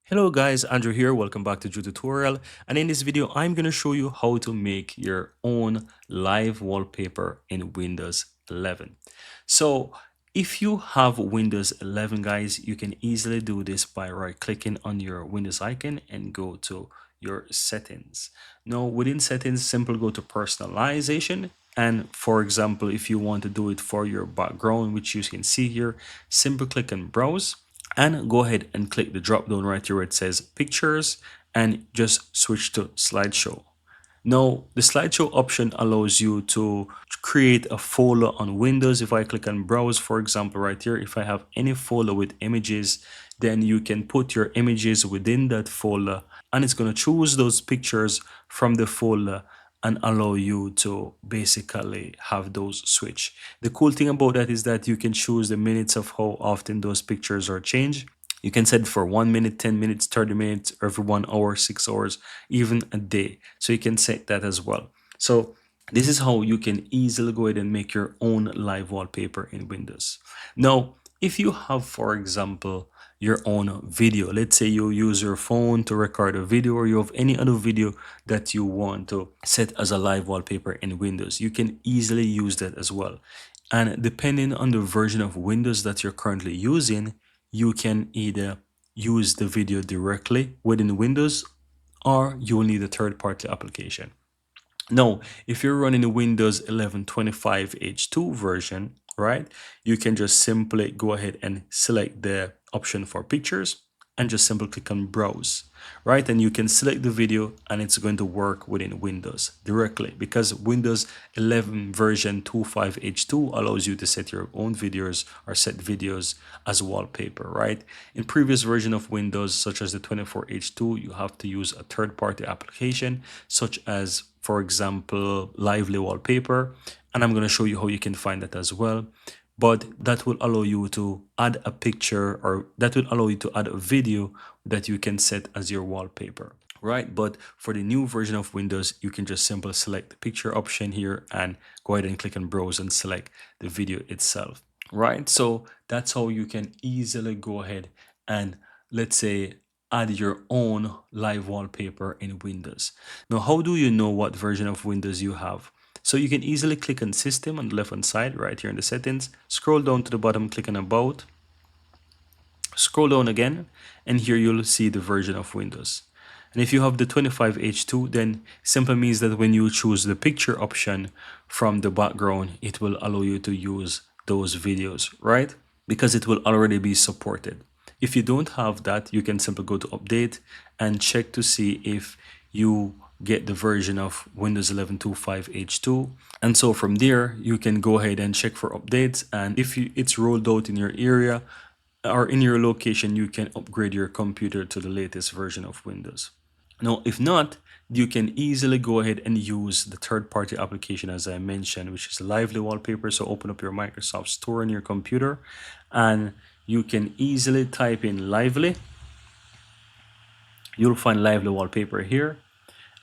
Hello guys, Andrew here. Welcome back to Drew Tutorial. And in this video, I'm going to show you how to make your own live wallpaper in Windows 11. So if you have Windows 11 guys, you can easily do this by right clicking on your Windows icon and go to your settings. Now within settings, simply go to personalization. And for example, if you want to do it for your background, which you can see here, simply click on browse and go ahead and click the drop down right here where it says pictures and just switch to slideshow. Now the slideshow option allows you to create a folder on Windows. If I click on browse, for example, right here, if I have any folder with images, then you can put your images within that folder and it's going to choose those pictures from the folder and allow you to basically have those switch. The cool thing about that is that you can choose the minutes of how often those pictures are changed. You can set it for 1 minute, 10 minutes, 30 minutes, every 1 hour, 6 hours, even a day. So you can set that as well. So this is how you can easily go ahead and make your own live wallpaper in Windows. Now, if you have, for example, your own video, let's say you use your phone to record a video or you have any other video that you want to set as a live wallpaper in Windows, you can easily use that as well. And depending on the version of Windows that you're currently using, you can either use the video directly within Windows or you will need a third-party application. Now, if you're running a Windows 11 25H2 version, right, you can just simply go ahead and select the option for pictures and just simply click on browse, right? And you can select the video and it's going to work within Windows directly because Windows 11 version 25H2 allows you to set your own videos or set videos as wallpaper, right? In previous version of Windows, such as the 24H2, you have to use a third-party application such as, for example, Lively Wallpaper, and I'm going to show you how you can find that as well. But that will allow you to add a picture or that will allow you to add a video that you can set as your wallpaper, right? But for the new version of Windows, you can just simply select the picture option here and go ahead and click on browse and select the video itself, right? So that's how you can easily go ahead and, let's say, add your own live wallpaper in Windows. Now, how do you know what version of Windows you have? So you can easily click on system on the left hand side right here in the settings, scroll down to the bottom, click on about, scroll down again, and here you'll see the version of Windows. And if you have the 25H2, then simply means that when you choose the picture option from the background, it will allow you to use those videos, right? Because it will already be supported. If you don't have that, you can simply go to update and check to see if you get the version of Windows 11 25H2. And so from there, you can go ahead and check for updates. And if it's rolled out in your area or in your location, you can upgrade your computer to the latest version of Windows. Now, if not, you can easily go ahead and use the third-party application as I mentioned, which is Lively Wallpaper. So open up your Microsoft Store on your computer and you can easily type in Lively. You'll find Lively Wallpaper here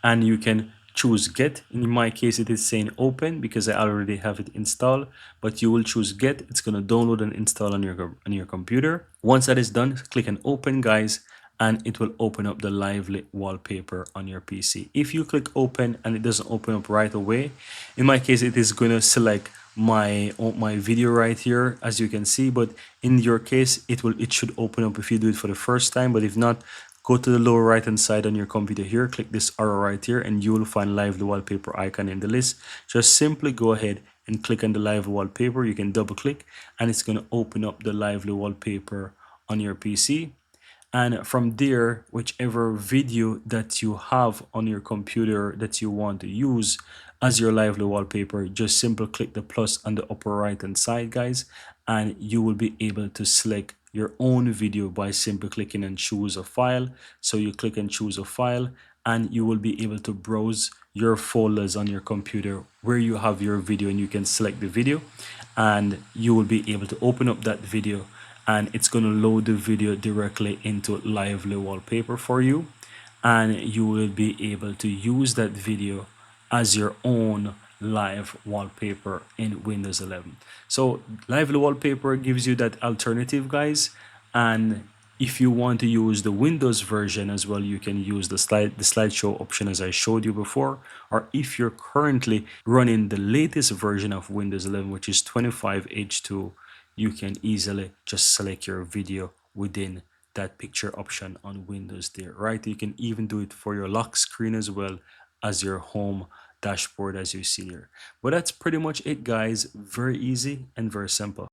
and you can choose get. In my case, it is saying open because I already have it installed, but you will choose get. It's going to download and install on your computer. Once that is done, click on open, guys, and it will open up the Lively wallpaper on your PC. If you click open and it doesn't open up right away, in my case, it is going to select my video right here, as you can see, but in your case, it should open up if you do it for the first time. But if not, go to the lower right hand side on your computer here, click this arrow right here, and you will find Lively Wallpaper icon in the list. Just simply go ahead and click on the Lively Wallpaper. You can double click and it's going to open up the Lively Wallpaper on your PC. And from there, whichever video that you have on your computer that you want to use as your Lively wallpaper, just simply click the plus on the upper right hand side, guys, and you will be able to select your own video by simply clicking and choose a file. So you click and choose a file and you will be able to browse your folders on your computer where you have your video, and you can select the video and you will be able to open up that video and it's going to load the video directly into Lively Wallpaper for you, and you will be able to use that video as your own live wallpaper in Windows 11. So Lively Wallpaper gives you that alternative, guys, and If you want to use the Windows version as well, you can use the slideshow option as I showed you before. Or if you're currently running the latest version of Windows 11, which is 25H2, you can easily just select your video within that picture option on Windows there, right? You can even do it for your lock screen as well as your home dashboard as you see here. But that's pretty much it, guys. Very easy and very simple.